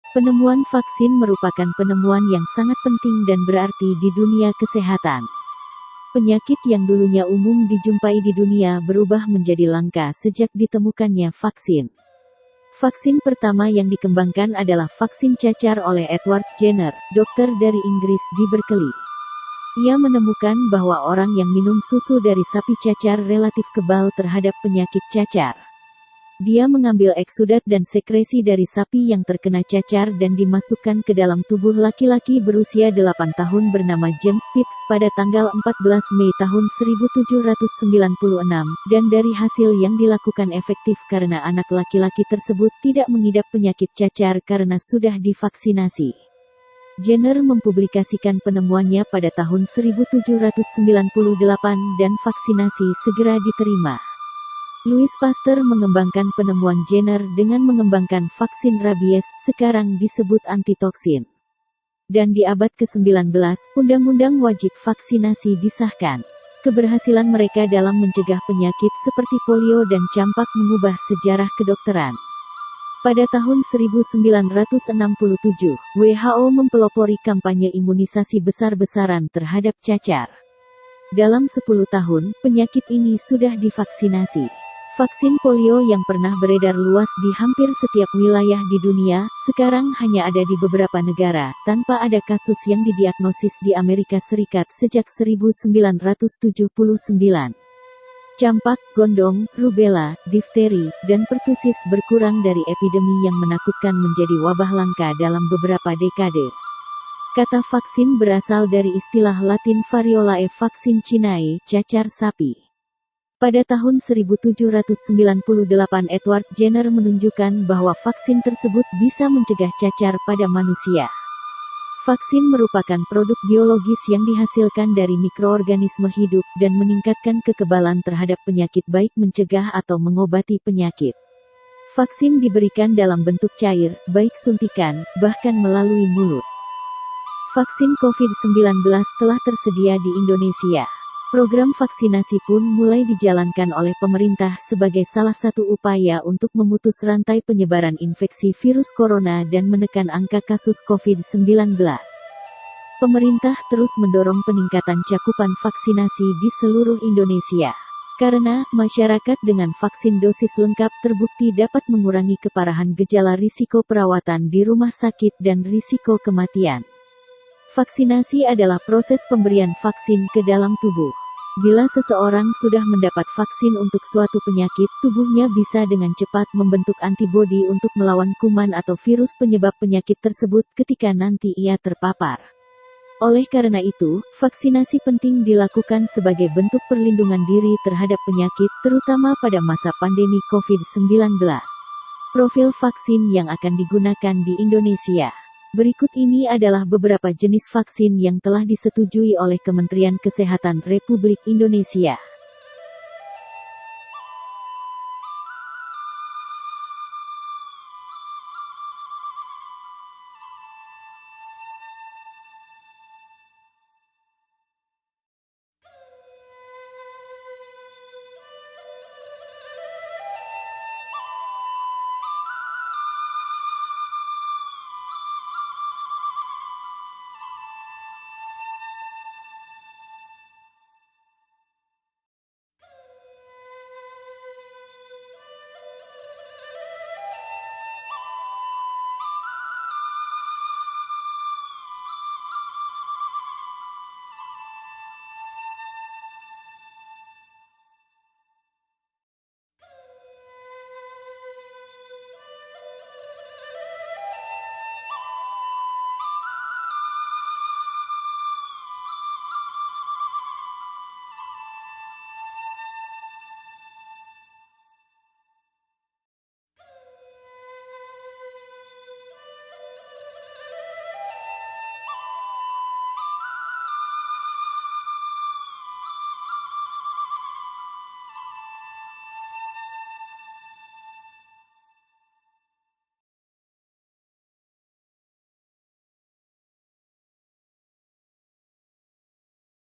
Penemuan vaksin merupakan penemuan yang sangat penting dan berarti di dunia kesehatan. Penyakit yang dulunya umum dijumpai di dunia berubah menjadi langka sejak ditemukannya vaksin. Vaksin pertama yang dikembangkan adalah vaksin cacar oleh Edward Jenner, dokter dari Inggris di Berkeley. Ia menemukan bahwa orang yang minum susu dari sapi cacar relatif kebal terhadap penyakit cacar. Dia mengambil eksudat dan sekresi dari sapi yang terkena cacar dan dimasukkan ke dalam tubuh laki-laki berusia 8 tahun bernama James Pitts pada tanggal 14 Mei tahun 1796, dan dari hasil yang dilakukan efektif karena anak laki-laki tersebut tidak mengidap penyakit cacar karena sudah divaksinasi. Jenner mempublikasikan penemuannya pada tahun 1798 dan vaksinasi segera diterima. Louis Pasteur mengembangkan penemuan Jenner dengan mengembangkan vaksin rabies, sekarang disebut antitoksin. Dan di abad ke-19, undang-undang wajib vaksinasi disahkan. Keberhasilan mereka dalam mencegah penyakit seperti polio dan campak mengubah sejarah kedokteran. Pada tahun 1967, WHO mempelopori kampanye imunisasi besar-besaran terhadap cacar. Dalam 10 tahun, penyakit ini sudah divaksinasi. Vaksin polio yang pernah beredar luas di hampir setiap wilayah di dunia, sekarang hanya ada di beberapa negara, tanpa ada kasus yang didiagnosis di Amerika Serikat sejak 1979. Campak, gondong, rubella, difteri, dan pertusis berkurang dari epidemi yang menakutkan menjadi wabah langka dalam beberapa dekade. Kata vaksin berasal dari istilah Latin variolae vaksin Cinae, cacar sapi. Pada tahun 1798 Edward Jenner menunjukkan bahwa vaksin tersebut bisa mencegah cacar pada manusia. Vaksin merupakan produk biologis yang dihasilkan dari mikroorganisme hidup dan meningkatkan kekebalan terhadap penyakit baik mencegah atau mengobati penyakit. Vaksin diberikan dalam bentuk cair, baik suntikan, bahkan melalui mulut. Vaksin COVID-19 telah tersedia di Indonesia. Program vaksinasi pun mulai dijalankan oleh pemerintah sebagai salah satu upaya untuk memutus rantai penyebaran infeksi virus corona dan menekan angka kasus COVID-19. Pemerintah terus mendorong peningkatan cakupan vaksinasi di seluruh Indonesia. Karena masyarakat dengan vaksin dosis lengkap terbukti dapat mengurangi keparahan gejala risiko perawatan di rumah sakit dan risiko kematian. Vaksinasi adalah proses pemberian vaksin ke dalam tubuh. Bila seseorang sudah mendapat vaksin untuk suatu penyakit, tubuhnya bisa dengan cepat membentuk antibodi untuk melawan kuman atau virus penyebab penyakit tersebut ketika nanti ia terpapar. Oleh karena itu, vaksinasi penting dilakukan sebagai bentuk perlindungan diri terhadap penyakit, terutama pada masa pandemi COVID-19. Profil vaksin yang akan digunakan di Indonesia. Berikut ini adalah beberapa jenis vaksin yang telah disetujui oleh Kementerian Kesehatan Republik Indonesia.